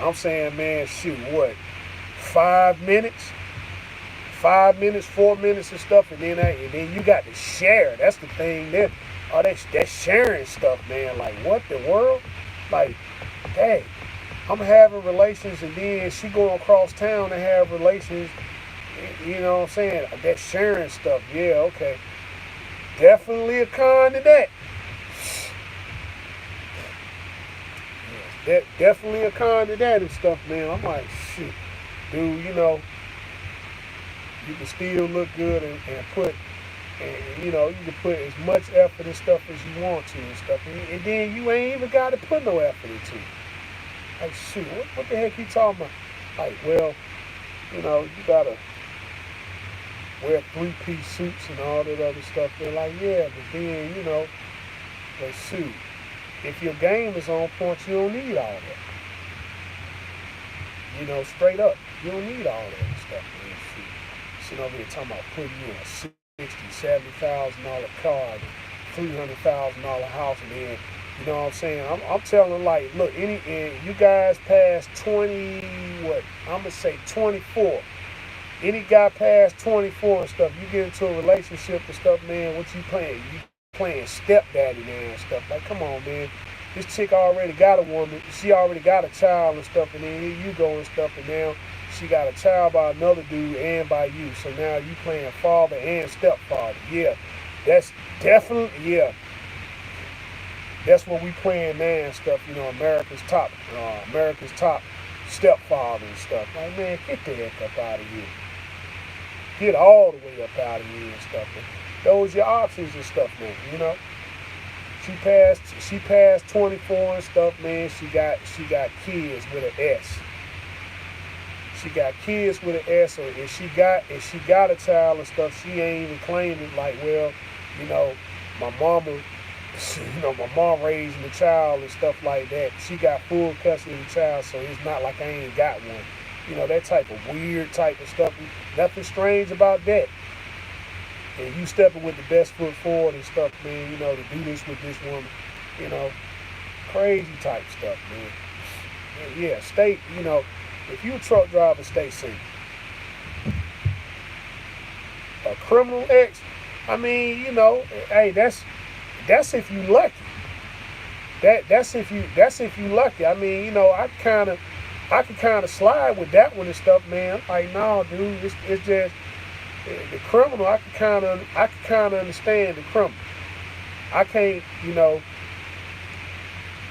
I'm saying, man, shoot, what, 5 minutes? 5 minutes, 4 minutes and stuff, and then you got to share. That's the thing there. Oh, that's sharing stuff, man. Like, what the world? Like, hey, I'm having relations, and then she going across town to have relations. You know what I'm saying? That's sharing stuff. Yeah, okay. Definitely a con to that. Definitely a con to that and stuff, man. I'm like, shit, dude. You can still look good and you can put as much effort and stuff as you want to and stuff, and then you ain't even got to put no effort into it. Like, shoot, what the heck you talking about? Like, well, you gotta wear 3-piece suits and all that other stuff. They're like, yeah, but then but shoot, if your game is on point, you don't need all that. Straight up, you don't need all that stuff. Man. Shoot. Sitting over here talking about putting you in a $60,000, $70,000 car, $300,000 house, and then you know what I'm saying. I'm telling them, like, look, and you guys past 20, what I'm gonna say 24. any guy past 24 and stuff, you get into a relationship and stuff, man, what you playing? You playing stepdaddy now and stuff. Like, come on, man. This chick already got a woman. She already got a child and stuff, and then here you go and stuff, and now she got a child by another dude and by you. So now you playing father and stepfather. Yeah, that's definitely, yeah. That's what we playing now and stuff, America's top stepfather and stuff. Like, man, get the heck up out of here. Get all the way up out of here and stuff. And those your options and stuff, man, She passed 24 and stuff, man. She got kids with an S. She got kids with an S, or if she got a child and stuff, she ain't even claiming like, well, my mama, my mom raising the child and stuff like that. She got full custody of the child, so it's not like I ain't got one. That type of weird type of stuff. Nothing strange about that. And you stepping with the best foot forward and stuff, man, to do this with this woman, crazy type stuff, man. And yeah, if you a truck driver, stay safe. A criminal ex, hey, that's if you lucky. That's if you lucky. I could kind of slide with that one and stuff, man. Like, no, dude, it's just the criminal. I could kind of understand the criminal. I can't,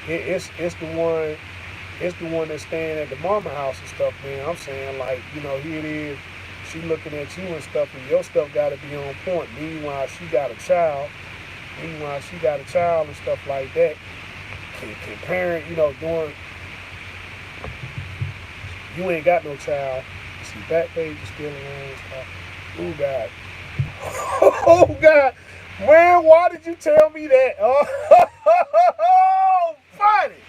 it's the one that's staying at the mama house and stuff, man. I'm saying, like, here it is. She looking at you and stuff, and your stuff got to be on point. Meanwhile, she got a child. And stuff like that. Can parent, doing. You ain't got no child. See, back page is still around and stuff. Oh, God. Oh, God. Man, why did you tell me that? Oh, funny.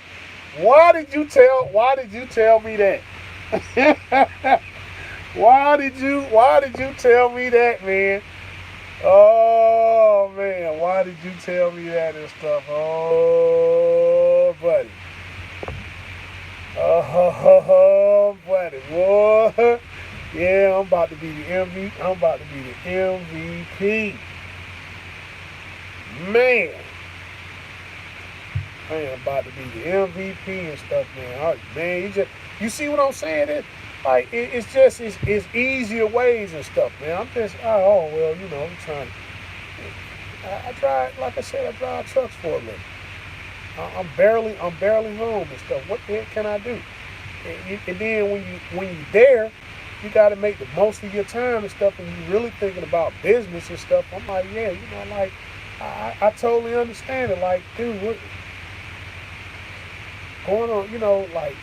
Why did you tell me that? Why did you tell me that, man? Oh, man, why did you tell me that and stuff? Oh, buddy. Oh, buddy, boy. Yeah, I'm about to be the MVP. I'm about to be the MVP. Man. Man, I'm about to be the MVP and stuff, man. Man, you see what I'm saying? It's easier ways and stuff, man. I'm just, I'm trying to. I drive, like I said, I drive trucks for a living. I'm barely home and stuff. What the heck can I do? And then when you there, you got to make the most of your time and stuff, and you really thinking about business and stuff. I'm like, yeah, like, I totally understand it. Like, dude, what going on? Like,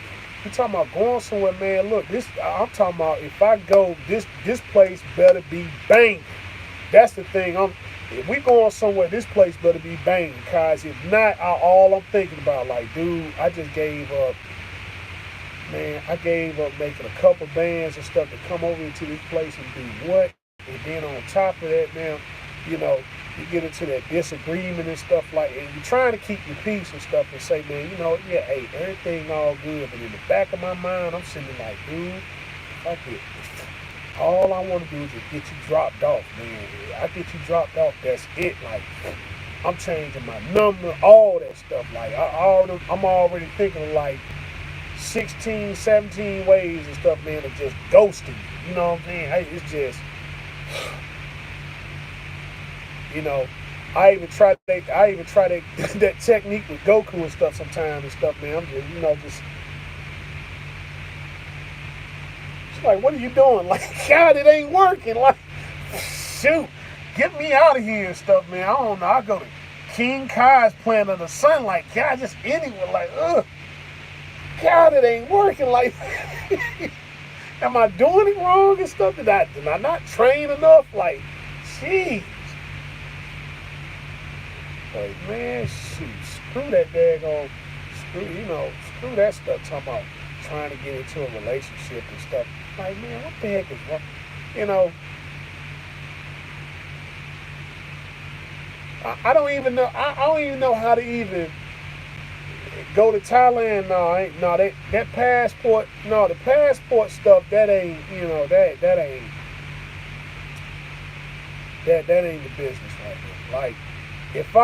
you talking about going somewhere, man. Look, I'm talking about if I go, this place better be banging. That's the thing. If we going somewhere, this place better be banging. Cause if not, all I'm thinking about, like, dude, I just gave up. Man, I gave up making a couple bands and stuff to come over into this place and do what? And then on top of that, now, you get into that disagreement and stuff like, and you're trying to keep your peace and stuff and say, man, yeah, hey, everything all good. But in the back of my mind, I'm sitting like, dude, fuck it. All I want to do is just get you dropped off, man. I get you dropped off, that's it. Like, I'm changing my number, all that stuff. Like, I'm already thinking of like 16, 17 ways and stuff, man, of just ghosting you. You know what I'm saying? It's just, I even try that technique with Goku and stuff sometimes and stuff, man. I'm just it's like, what are you doing? Like, God, it ain't working. Like, shoot, get me out of here and stuff, man. I don't know. I go to King Kai's Planet of the Sun, like, God, just anywhere, like, ugh. God, it ain't working. Like, am I doing it wrong and stuff? Did I not train enough? Like, jeez. Like, man, shoot, screw that daggone, screw that stuff. Talking about trying to get into a relationship and stuff. Like, man, what the heck is wrong? I don't even know. I don't even know how to even go to Thailand. That passport. No, the passport stuff. That ain't. That ain't. that ain't the business right there. Like if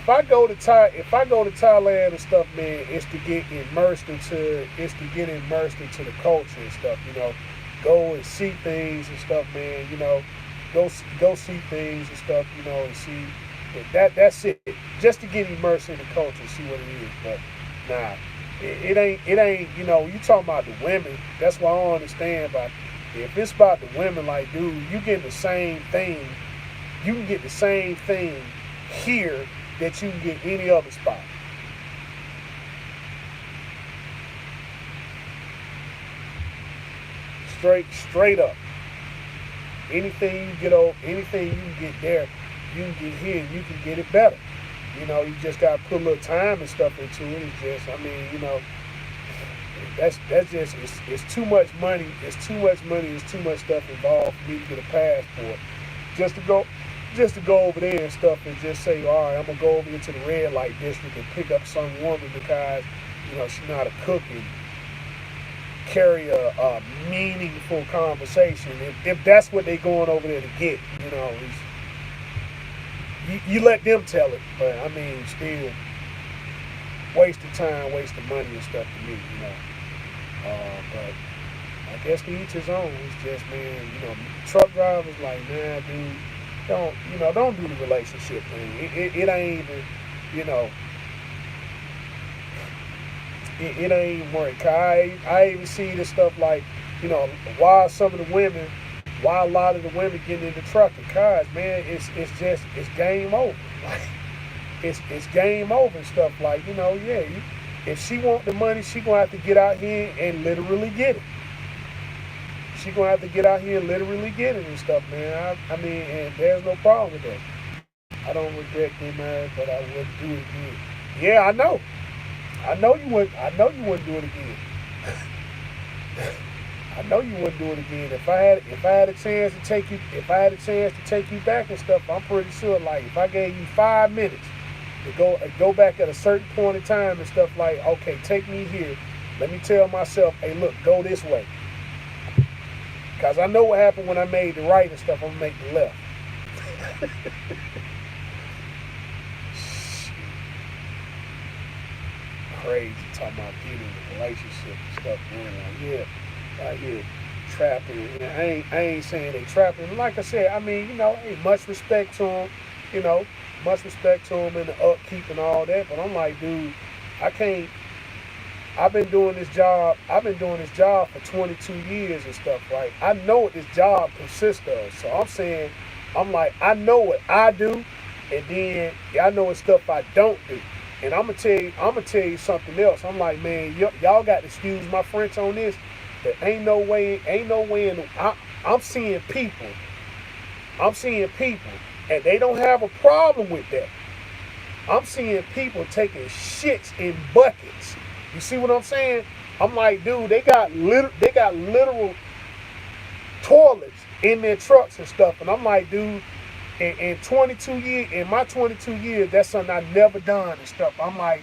I go to Thailand and stuff, man, it's to get immersed into the culture and stuff. Go and see things and stuff, man. Go see things and stuff. And see that's it. Just to get immersed in the culture and see what it is. But nah, it ain't. You talking about the women. That's what I don't understand about. If it's about the women, like, dude, you get the same thing. You can get the same thing here that you can get any other spot. Straight up. Anything you can get there, you can get here. You can get it better. You just gotta put a little time and stuff into it. It's just, that's just it's too much money. It's too much money. It's too much stuff involved for me to get a passport. Just to go just to go over there and stuff and just say, all right, I'm gonna go over into the red light district and pick up some woman because she know how to cook and carry a meaningful conversation. If that's what they going over there to get, you let them tell it. But still, waste of time, waste of money and stuff to me. But I guess to each his own. It's just, man, truck drivers like, man, dude, don't do the relationship thing. It ain't even, it ain't even work. I even see this stuff like, why a lot of the women getting into trucking cars, man, it's game over. Like, it's game over and stuff like, if she want the money, she gonna have to get out here and literally get it. She gonna have to get out here and literally get it and stuff, man. And there's no problem with that. I don't regret getting married, but I wouldn't do it again. Yeah, I know. I know you wouldn't do it again. I know you wouldn't do it again. If I had a chance to take you back and stuff, I'm pretty sure. Like, if I gave you 5 minutes to go back at a certain point in time and stuff, like, okay, take me here. Let me tell myself, hey, look, go this way. Because I know what happened when I made the right and stuff. I'm going to make the left. Crazy talking about getting in a relationship and stuff, man. Out here trapping. And I ain't saying they trapping. Like I said, hey, much respect to them, much respect to them and the upkeep and all that. But I'm like, dude, I can't. I've been doing this job for 22 years and stuff, right? I know what this job consists of. So I'm like, I know what I do, and then I know what stuff I don't do. And I'm gonna tell you something else. I'm like, man, y'all got to excuse my French on this, but ain't no way I'm seeing people, and they don't have a problem with that. I'm seeing people taking shits in buckets. You see what I'm saying? I'm like, dude, they got literal toilets in their trucks and stuff. And I'm like, dude, in my 22 years, that's something I never done and stuff. I'm like,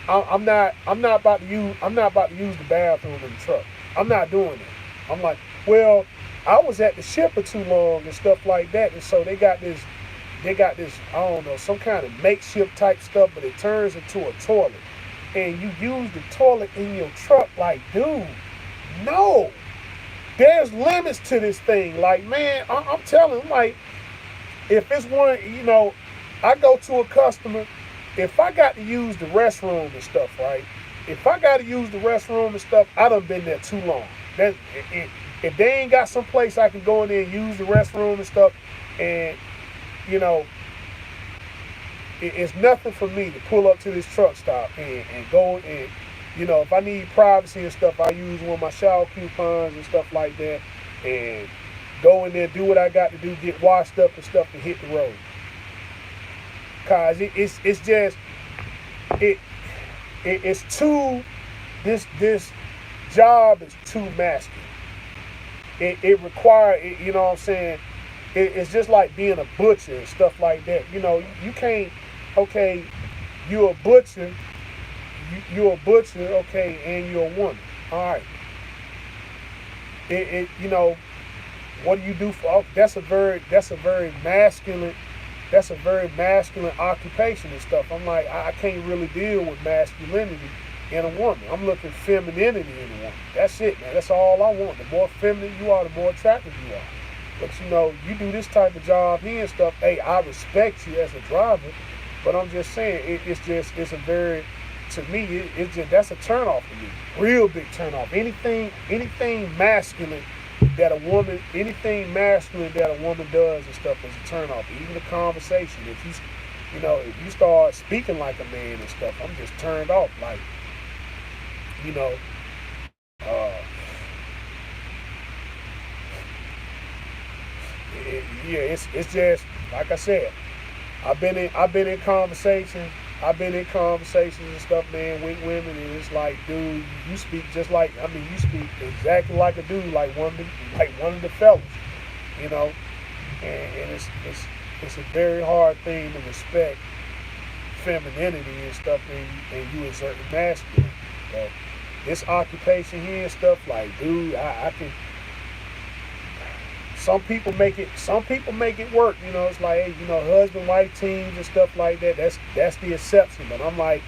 I'm not about to use the bathroom in the truck. I'm not doing it. I'm like, well, I was at the shipper too long and stuff like that, and so they got this, I don't know, some kind of makeshift type stuff, but it turns into a toilet. And you use the toilet in your truck. Like, dude, no. There's limits to this thing. Like, man, I'm telling you, like, if it's one, I go to a customer, if I got to use the restroom and stuff, right? If I got to use the restroom and stuff, I done been there too long. If they ain't got some place I can go in there and use the restroom and stuff, and it's nothing for me to pull up to this truck stop and go and, if I need privacy and stuff, I use one of my shower coupons and stuff like that and go in there, do what I got to do, get washed up and stuff and hit the road. Cause it's just, it's too, this job is too masculine. It requires, you know what I'm saying? It's just like being a butcher and stuff like that. You can't, okay, you're a butcher, okay, and you're a woman. All right. what do you do for? That's a very masculine occupation and stuff. I'm like, I can't really deal with masculinity in a woman. I'm looking femininity in a woman. That's it, man. That's all I want. The more feminine you are, the more attractive you are. But you do this type of job here and stuff. Hey, I respect you as a driver, but I'm just saying, it's a very, to me, that's a turnoff to me. Real big turnoff. Anything masculine anything masculine that a woman does and stuff is a turnoff. Even a conversation. If you start speaking like a man and stuff, I'm just turned off. Like, you know, uh, it's just like I said. I've been in conversations. I've been in conversations and stuff, man, with women, and it's like, dude, you speak just like, you speak exactly like a dude, like one of the fellas, you know, and it's a very hard thing to respect femininity and stuff, and you exert masculine. But this occupation here and stuff, like, dude, I can. Some people make it work. It's like, hey, husband wife teams and stuff like that. That's the exception. But I'm like,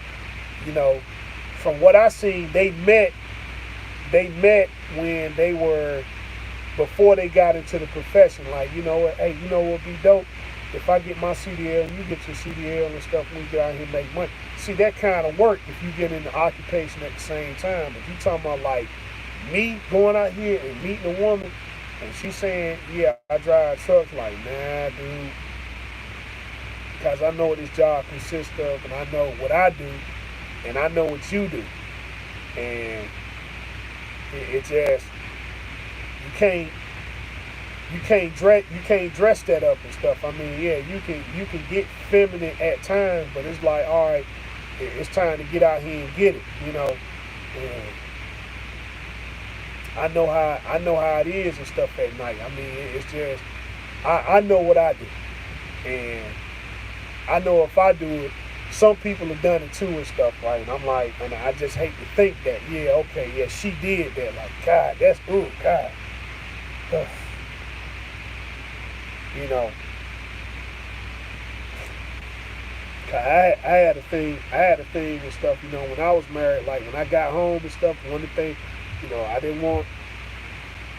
from what I seen, they met when they were, before they got into the profession. Like, hey, what would be dope if I get my CDL and you get your CDL and stuff, we get out here and make money. See, that kind of work if you get into occupation at the same time. But you talking about like me going out here and meeting a woman, and she's saying, yeah, I drive trucks. Like, nah, dude. Because I know what this job consists of, and I know what I do, and I know what you do. And it just, you can't dress that up and stuff. I mean, yeah, you can get feminine at times, but it's like, all right, it's time to get out here and get it, And I know how it is and stuff at night. I mean, it's just, I know what I do, and I know if I do it, some people have done it too and stuff, right? And I'm like, and I just hate to think that, yeah, okay, yeah, she did that. Like, God, that's, ooh, God. Ugh. I had a thing and stuff, when I was married, like when I got home and stuff, one of the things, I didn't want,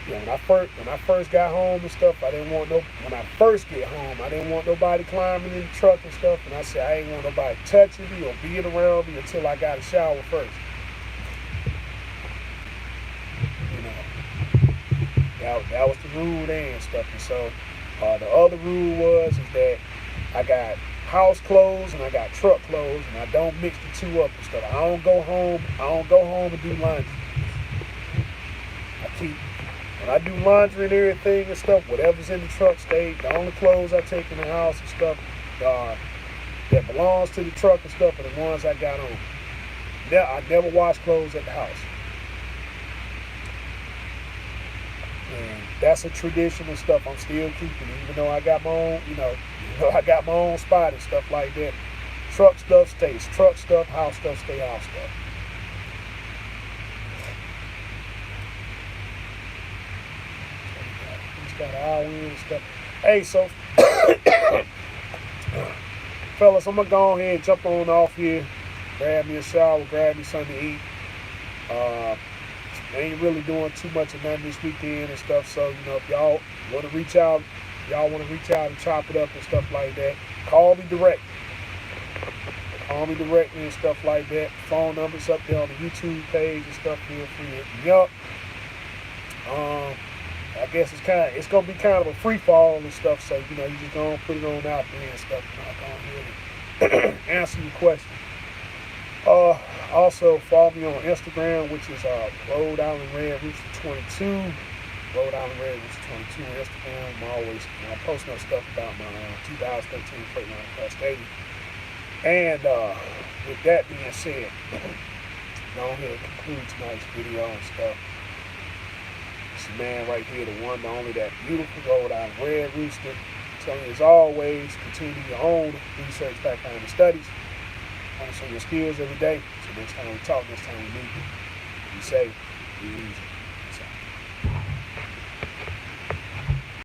when I first got home and stuff, when I first get home, I didn't want nobody climbing in the truck and stuff, and I said, I ain't want nobody touching me or being around me until I got a shower first. That was the rule there and stuff, and so the other rule is that I got house clothes and I got truck clothes, and I don't mix the two up and stuff. I don't go home and do laundry. When I do laundry and everything and stuff, whatever's in the truck stays. The only clothes I take in the house and stuff that belongs to the truck and stuff are the ones I got on. I never wash clothes at the house. And that's a tradition and stuff I'm still keeping, even though I got my own, I got my own spot and stuff like that. Truck stuff stays truck stuff, house stuff stay house stuff. Got an hour in and stuff. Hey, so fellas, I'm gonna go ahead and jump on off here, grab me a shower, grab me something to eat. I ain't really doing too much of nothing this weekend and stuff. So, if y'all want to reach out and chop it up and stuff like that, call me direct. Call me directly and stuff like that. Phone numbers up there on the YouTube page and stuff. Feel free to hit me up. I guess it's gonna be kind of a free fall and stuff. So, you just gonna put it on out there and stuff. I'm gonna really answer your question. Also follow me on Instagram, which is Rhode Island Red Rooster 22. Rhode Island Red Rooster 22 on Instagram. I'm always posting up stuff about my 2013 Freightliner Plus 80. And with that being said, go ahead and conclude tonight's video and stuff. It's the man right here, the one, the only, that beautiful Rhode Island Red Rooster. Telling you, as always, continue your own research, background, and studies. On your skills every day. So next time we talk, next time we meet, be safe, be easy.